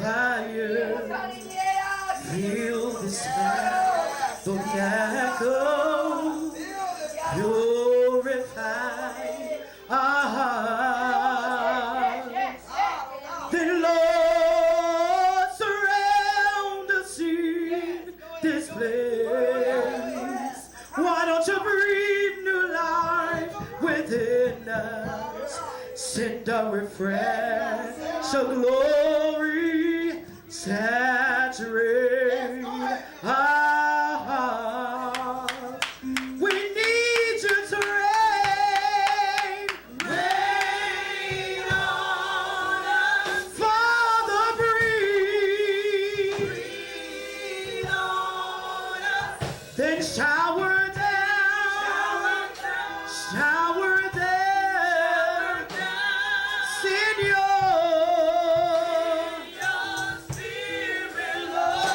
fire. Feel this tabernacle. Purify our hearts. Then Lord, surround us in this place. Why don't you breathe new life within us? Send a refresh of glory, saturate our hearts. We need you to reign, reign on us. Father, breathe on us. Then shower down, shower down. Send your spirit, Lord.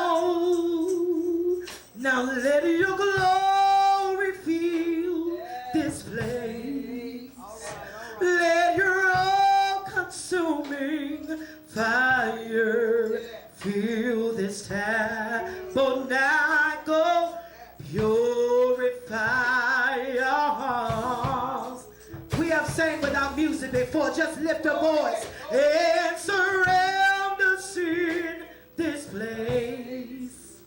Oh, now let your glory fill this place. Let your all-consuming fire fill this tabernacle. Purify our hearts. We have sang without music before. Just lift a voice and surround us in this place.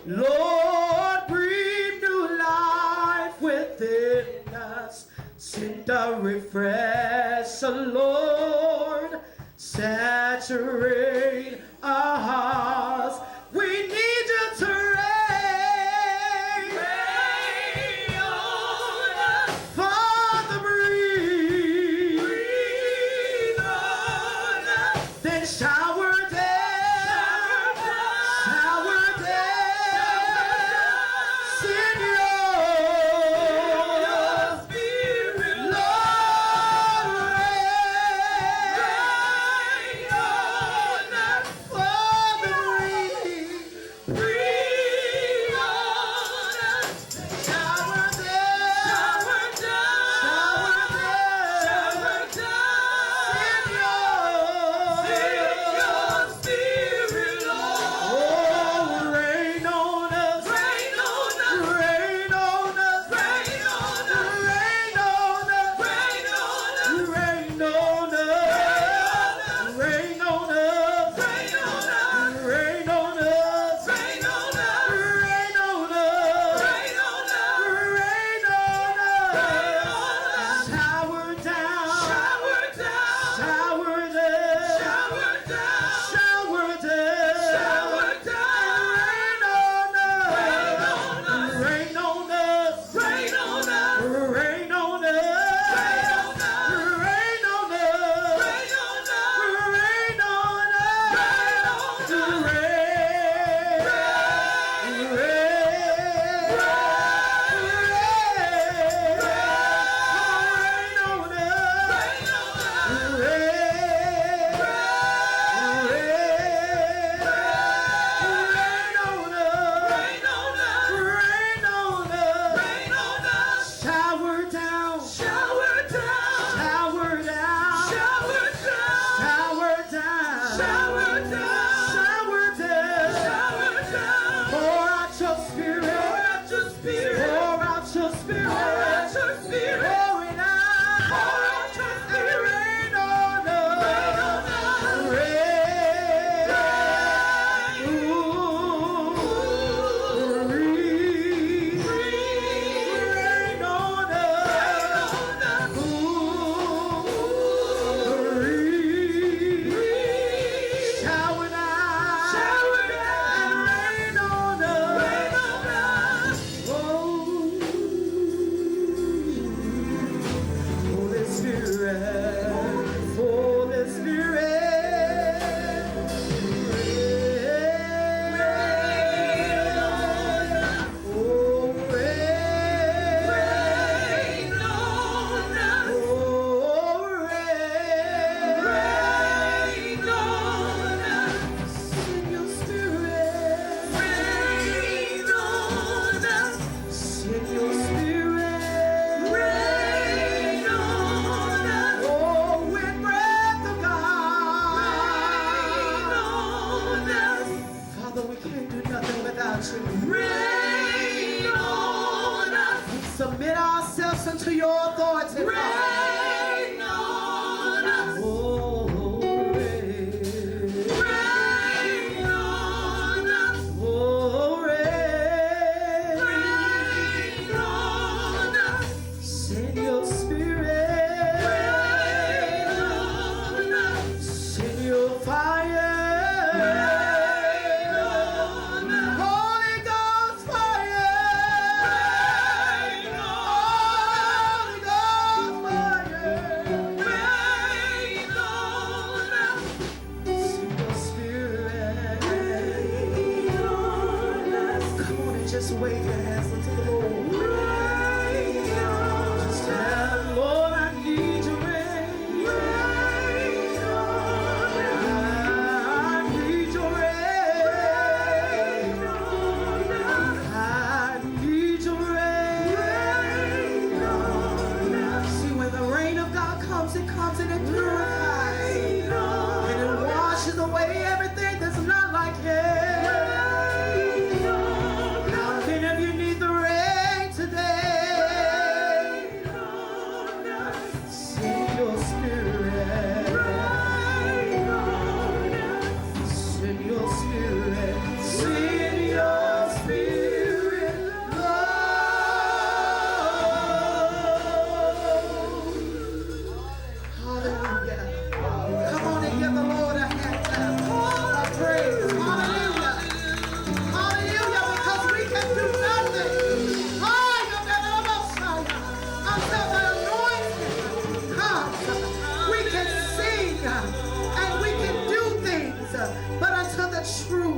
Lord, breathe new life within us. Send a refresh, Lord. Saturate our hearts. We need you to reign. Reign on us. Father, breathe on us. Then shower down, shower down. Send your spirit, Lord, reign on us. Father, breathe on us. Shower down, shower down, shower down. Send your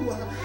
you.